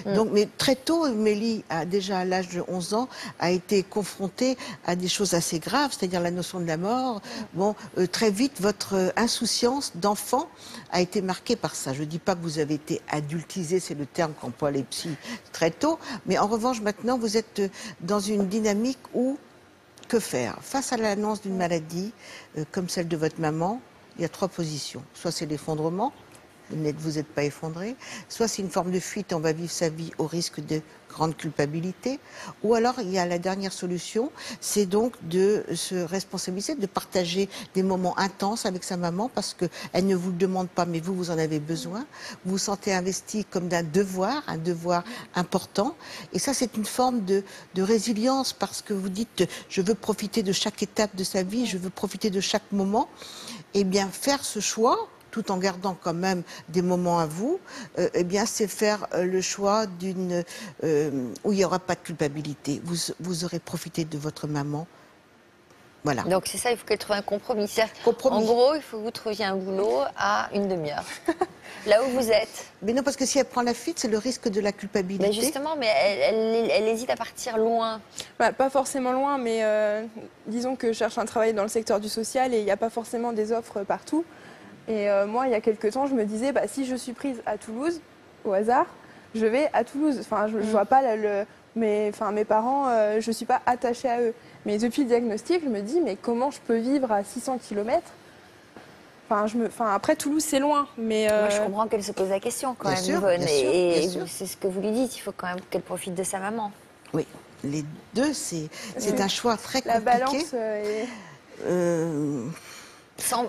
Donc, mais très tôt, Mélie, déjà à l'âge de 11 ans, a été confrontée à des choses assez graves, c'est-à-dire la notion de la mort. Bon, très vite, votre insouciance d'enfant a été marquée par ça. Je ne dis pas que vous avez été adultisé, c'est le terme qu'emploient les psys très tôt, mais en revanche, maintenant, vous êtes dans une dynamique où, que faire? Face à l'annonce d'une maladie, comme celle de votre maman, il y a trois positions. Soit c'est l'effondrement, vous n'êtes pas effondré, soit c'est une forme de fuite, on va vivre sa vie au risque de grande culpabilité, ou alors il y a la dernière solution, c'est donc de se responsabiliser, de partager des moments intenses avec sa maman parce qu'elle ne vous le demande pas, mais vous en avez besoin. Vous vous sentez investi comme d'un devoir, un devoir important. Et ça, c'est une forme de résilience parce que vous dites, je veux profiter de chaque étape de sa vie, je veux profiter de chaque moment. Eh bien, faire ce choix, tout en gardant quand même des moments à vous, eh bien, c'est faire le choix où il n'y aura pas de culpabilité. Vous aurez profité de votre maman. Voilà. Donc c'est ça, il faut qu'elle trouve un compromis. Compromis. En gros, il faut que vous trouviez un boulot à une demi-heure. Là où vous êtes. Mais non, parce que si elle prend la fuite, c'est le risque de la culpabilité. Mais justement, mais elle hésite à partir loin. Bah, pas forcément loin, mais disons que je cherche un travail dans le secteur du social et il n'y a pas forcément des offres partout. Et moi, il y a quelques temps, je me disais, bah, si je suis prise à Toulouse, au hasard, je vais à Toulouse. Enfin, je vois pas mes parents, je ne suis pas attachée à eux. Mais depuis le diagnostic, je me dis, mais comment je peux vivre à 600 km? Après, Toulouse, c'est loin. Mais Moi, je comprends qu'elle se pose la question quand même, Yvonne. Et c'est ce que vous lui dites, il faut quand même qu'elle profite de sa maman. Oui, les deux, c'est un choix très compliqué. La balance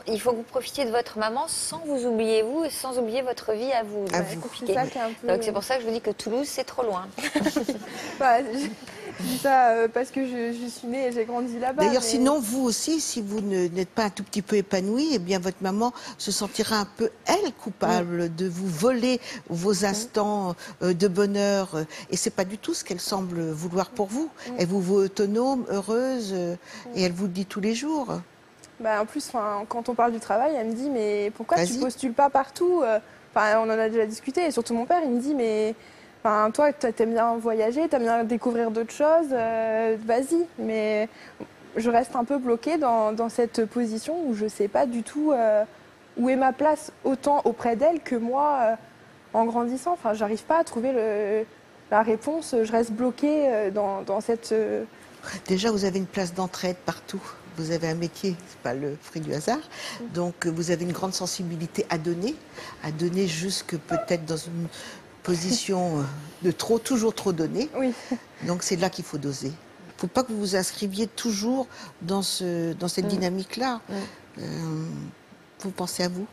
Il faut que vous profitiez de votre maman sans vous oublier vous et sans oublier votre vie à vous. C'est compliqué. Ça qui est un peu... Donc c'est pour ça que je vous dis que Toulouse, c'est trop loin. Je dis ça parce que je suis née et j'ai grandi là-bas. D'ailleurs, sinon, vous aussi, si vous n'êtes pas un tout petit peu épanoui, eh bien, votre maman se sentira un peu, elle, coupable de vous voler vos instants de bonheur. Et c'est pas du tout ce qu'elle semble vouloir pour vous. Elle vous veut autonome, heureuse, et elle vous le dit tous les jours. Bah, en plus, quand on parle du travail, elle me dit, mais pourquoi tu postules pas partout? On en a déjà discuté, et surtout mon père, il me dit, mais toi, t'aimes bien voyager, t'aimes bien découvrir d'autres choses, vas-y. Mais je reste un peu bloquée dans cette position où je sais pas du tout où est ma place, autant auprès d'elle que moi, en grandissant. Enfin, j'arrive pas à trouver la réponse, je reste bloquée dans cette... Déjà, vous avez une place d'entraide partout. Vous avez un métier, c'est pas le fruit du hasard. Donc, vous avez une grande sensibilité à donner jusque peut-être dans une position de toujours trop donner. Oui. Donc, c'est là qu'il faut doser. Il ne faut pas que vous vous inscriviez toujours dans cette dynamique-là. Vous pensez à vous.